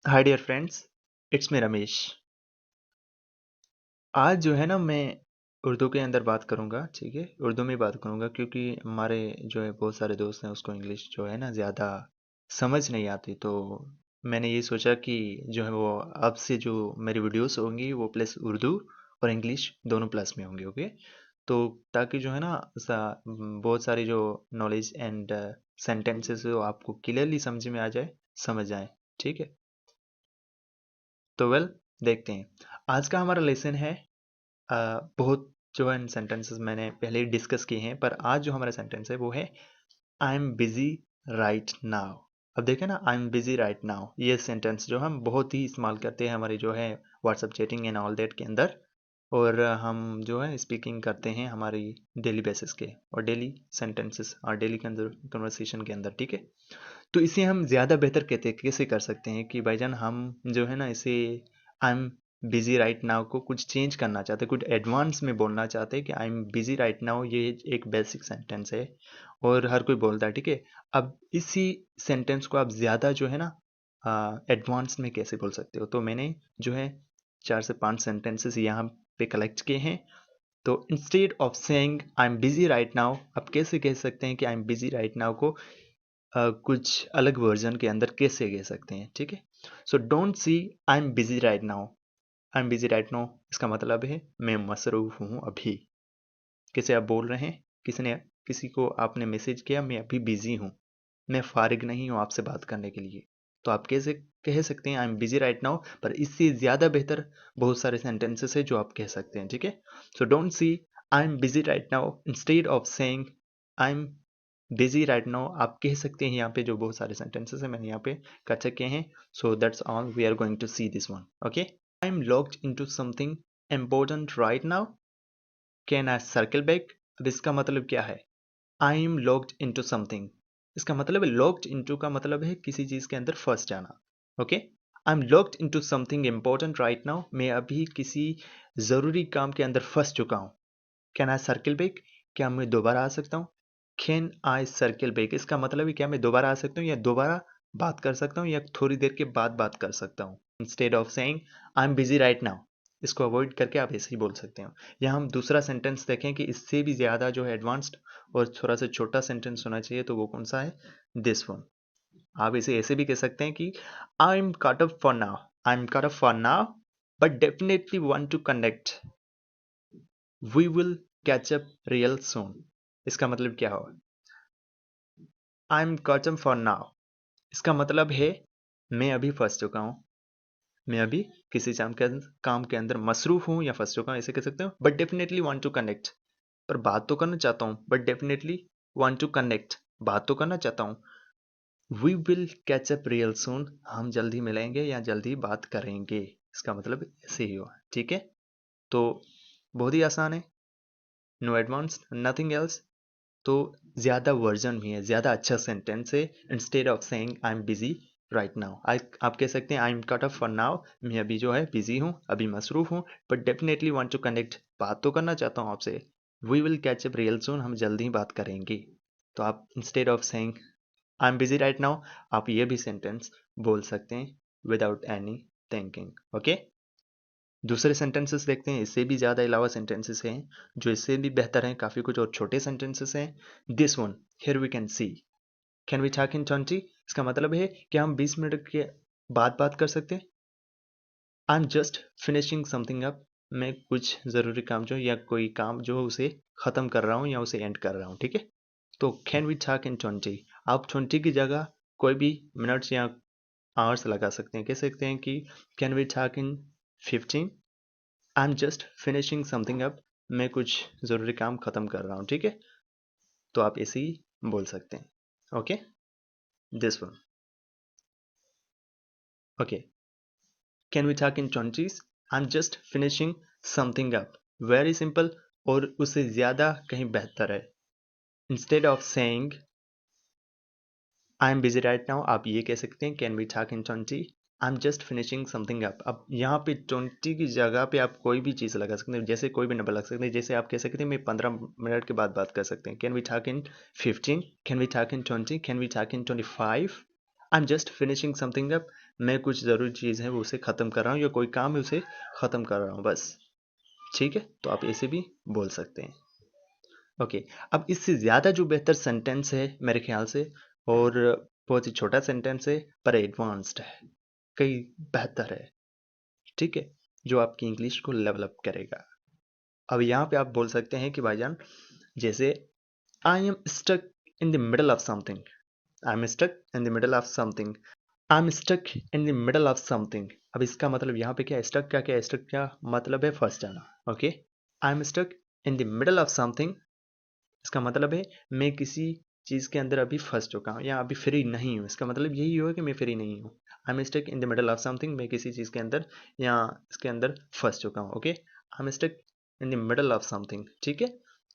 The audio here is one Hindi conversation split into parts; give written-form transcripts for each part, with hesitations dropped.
Hi dear friends, it's me Ramesh. आज जो है ना मैं उर्दू के अंदर बात करूँगा। ठीक है, उर्दू में बात करूँगा क्योंकि हमारे जो है बहुत सारे दोस्त हैं उसको इंग्लिश जो है ना ज़्यादा समझ नहीं आती। तो मैंने ये सोचा कि जो है वो अब से जो मेरी वीडियोस होंगी वो प्लस उर्दू और इंग्लिश दोनों प्लस में होंगे। ओके, तो ताकि जो है ना बहुत सारी जो नॉलेज एंड सेंटेंसेस हो आपको क्लियरली समझ में आ जाए, समझ आए। ठीक है, तो देखते हैं। आज का हमारा लेसन है बहुत जो है सेंटेंसेस मैंने पहले ही डिस्कस किए हैं, पर आज जो हमारा सेंटेंस है वो है I am busy right now. अब देखें ना, आई एम बिजी राइट नाउ, ये सेंटेंस जो हम बहुत ही इस्तेमाल करते हैं हमारी जो है WhatsApp chatting and all that के अंदर। और हम जो है स्पीकिंग करते हैं हमारी डेली बेसिस के और डेली सेंटेंसेस और डेली कन्वर्सेशन के अंदर। ठीक है, तो इसे हम ज़्यादा बेहतर कहते कैसे कर सकते हैं कि भाईजान हम जो है ना इसे आई एम बिजी राइट नाउ को कुछ चेंज करना चाहते हैं, कुछ एडवांस में बोलना चाहते हैं कि I am busy right now. ये एक बेसिक सेंटेंस है और हर कोई बोलता है। ठीक है, अब इसी सेंटेंस को आप ज़्यादा जो है ना एडवांस में कैसे बोल सकते हो, तो मैंने जो है 4 से 5 सेंटेंसेस यहाँ पे कलेक्ट किए हैं। तो instead of saying I am busy right now, आप कैसे कह सकते हैं कि I am busy right now को कुछ अलग वर्जन के अंदर कैसे कह सकते हैं। ठीक है, so don't see I am busy right now. I am busy right now इसका मतलब है मैं मसरूफ हूँ अभी। किसे आप बोल रहे हैं, किसी को आपने मैसेज किया मैं अभी बिजी हूँ, मैं फारिग नहीं हूँ आपसे बात करने के लिए। तो आप कैसे कह सकते हैं I am busy right now, पर इससे ज़्यादा बेहतर बहुत सारे सेंटेंसेस है जो आप कह सकते हैं। ठीक है, so don't see I am busy right now, instead of saying I am busy right now आप कह सकते हैं। यहाँ पे जो बहुत सारे सेंटेंसेस हैं मैंने यहाँ पे कर सके हैं। So that's all, we are going to see this one. Okay, I am logged into something important right now, can I circle back. अब इसका मतलब क्या है, I am logged into something, इसका मतलब है लॉग्ड इनटू का मतलब है किसी चीज के अंदर फंस जाना। Okay, I am logged into something important right now, मैं अभी किसी जरूरी काम के अंदर फंस चुका हूँ। कैन आई सर्किल बैक, क्या मैं दोबारा आ सकता हूँ। कैन आई सर्किल बैक इसका मतलब है क्या मैं दोबारा आ सकता हूँ या दोबारा बात कर सकता हूँ या थोड़ी देर के बाद बात कर सकता हूँ। Instead of saying I am busy right now, इसको अवॉइड करके आप ऐसे ही बोल सकते हो। यहाँ हम दूसरा सेंटेंस देखें कि इससे भी ज़्यादा जो है एडवांस्ड और थोड़ा सा छोटा सेंटेंस होना चाहिए, तो वो कौन सा है, दिस वन। आप इसे ऐसे भी कह सकते हैं कि I am cut up for now, I am cut up for now but definitely want to connect, we will catch up real soon. इसका मतलब क्या होगा, I am cut up for now, इसका मतलब है मैं अभी फंस चुका हूँ, मैं अभी किसी काम के अंदर मसरूफ हूँ या फंस चुका हूँ, ऐसे कह सकते हो। But definitely want to connect, पर बात तो करना चाहता हूँ, but definitely want to connect, बात तो करना चाहता हूँ। We will catch up real soon, हम जल्दी मिलेंगे या जल्दी बात करेंगे, इसका मतलब ऐसे ही हुआ। ठीक है, तो बहुत ही आसान है, नो एडवांस नथिंग एल्स। तो ज़्यादा वर्जन भी है, ज़्यादा अच्छा सेंटेंस है। Instead of saying I am busy right now, आप कह सकते हैं I am cut off for now, मैं अभी जो है बिजी हूँ, अभी मसरूफ हूँ, but definitely want to connect, बात तो करना चाहता हूँ आपसे। We will catch up real soon, हम जल्दी ही बात करेंगे। तो आप instead of saying I am busy right now, आप ये भी सेंटेंस बोल सकते हैं विदाउट एनी थिंकिंग। ओके, दूसरे सेंटेंसेस देखते हैं, इससे भी ज़्यादा अलावा सेंटेंसेस हैं जो इससे भी बेहतर हैं, काफ़ी कुछ और छोटे सेंटेंसेस हैं। This one, here we can see, can we talk in 20, इसका मतलब है कि हम 20 मिनट के बाद बात कर सकते हैं। I am just finishing something up, मैं कुछ ज़रूरी काम जो या कोई काम जो है उसे ख़त्म कर रहा हूँ या उसे एंड कर रहा हूँ। ठीक है, तो कैन वी टॉक इन 20, आप 20 की जगह कोई भी मिनट्स या आवर्स लगा सकते हैं, कह सकते हैं कि can we talk in 15, I am just finishing something up, मैं कुछ ज़रूरी काम ख़त्म कर रहा हूँ। ठीक है, तो आप ऐसे ही बोल सकते हैं। Okay, this one. Okay, can we talk in 20s, I am just finishing something up, very simple और उससे ज़्यादा कहीं बेहतर है। Instead of saying I am busy right now, आप ये कह सकते हैं can we talk in 20, I am just finishing something up. अब यहाँ पे 20 की जगह पे आप कोई भी चीज़ लगा सकते हैं, जैसे कोई भी नंबर लगा सकते हैं, जैसे आप कह सकते हैं मैं 15 मिनट के बाद बात कर सकते हैं। Can we talk in 15, can we talk in 20, can we talk in 25, I am just finishing something up, मैं कुछ ज़रूरी चीज़ है वो उसे ख़त्म कर रहा हूँ, या कोई काम है उसे ख़त्म कर रहा हूँ बस। ठीक है, तो आप ऐसे भी बोल सकते हैं। ओके, अब इससे ज़्यादा जो बेहतर सेंटेंस है मेरे ख्याल से, और बहुत ही छोटा सेंटेंस है पर एडवांस्ड है, कई बेहतर है, ठीक है, जो आपकी इंग्लिश को डेवलप करेगा। अब यहाँ पे आप बोल सकते हैं कि भाईजान, जैसे I am stuck in the middle of something, I am stuck in the middle of something, I am stuck in the middle of something. अब इसका मतलब यहाँ पे क्या, स्टक का क्या, स्टक क्या मतलब है, फंस जाना। Okay, I am stuck in the middle of something, इसका मतलब है मैं किसी चीज़ के अंदर अभी फंस चुका हूँ या अभी फ्री नहीं हूँ, इसका मतलब यही हुआ कि मैं फ्री नहीं हूँ। I am stuck in the middle of something, मैं किसी चीज़ के अंदर या इसके अंदर फंस चुका हूँ। Okay, I am stuck in the middle of something, ठीक है।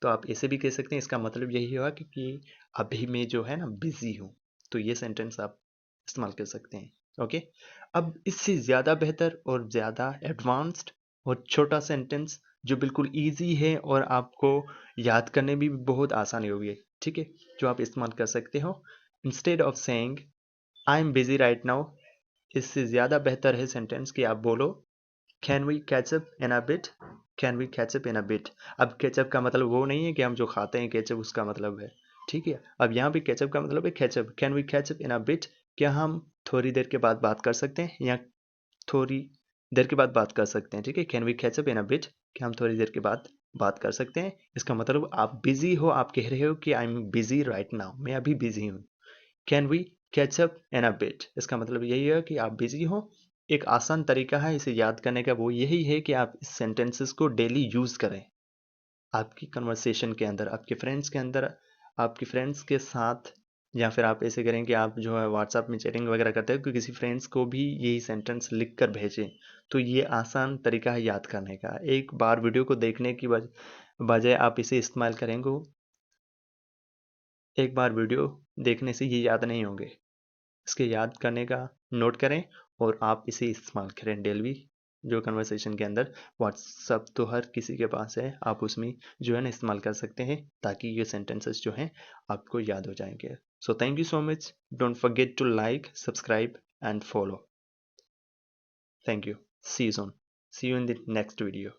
तो आप ऐसे भी कह सकते हैं, इसका मतलब यही हुआ कि अभी मैं जो है ना बिजी हूँ, तो ये सेंटेंस आप इस्तेमाल कर सकते हैं। ओके, अब इससे ज़्यादा बेहतर और ज़्यादा एडवांस्ड और छोटा सेंटेंस जो बिल्कुल ईजी है और आपको याद करने में भी बहुत आसानी होगी, ठीक है, जो आप इस्तेमाल कर सकते हो। Instead of saying I am busy right now, इससे ज़्यादा बेहतर है सेंटेंस कि आप बोलो can we catch up in a bit, can we catch up in a bit. अब केचप का मतलब वो नहीं है कि हम जो खाते हैं केचप, उसका मतलब है, ठीक है। अब यहाँ पे केचप का मतलब है catch up, can we catch up in a bit, क्या हम थोड़ी देर के बाद बात कर सकते हैं, या थोड़ी देर के बाद बात कर सकते हैं, ठीक है। Can we catch up in a bit, कि हम थोड़ी देर के बाद बात कर सकते हैं। इसका मतलब आप बिजी हो, आप कह रहे हो कि I am busy right now, मैं अभी बिजी हूँ। Can we catch up in a bit, इसका मतलब यही है कि आप बिजी हो। एक आसान तरीका है इसे याद करने का, वो यही है कि आप इस सेंटेंसेस को डेली यूज़ करें आपकी कन्वर्सेशन के अंदर, आपके फ्रेंड्स के अंदर, आपके फ्रेंड्स के साथ, या फिर आप ऐसे करें कि आप जो है व्हाट्सएप में चैटिंग वगैरह करते हो कि किसी फ्रेंड्स को भी यही सेंटेंस लिख कर भेजें। तो ये आसान तरीका है याद करने का। एक बार वीडियो को देखने की बजाय आप इसे इस्तेमाल करेंगे, एक बार वीडियो देखने से ये याद नहीं होंगे, इसके याद करने का नोट करें और आप इसे इस्तेमाल करें डेली जो कन्वर्सेशन के अंदर। व्हाट्सअप तो हर किसी के पास है, आप उसमें जो है ना इस्तेमाल कर सकते हैं, ताकि ये सेंटेंसेस जो हैं आपको याद हो जाएंगे। So thank you so much, don't forget to like, subscribe and follow. Thank you, see you soon, see you in the next video.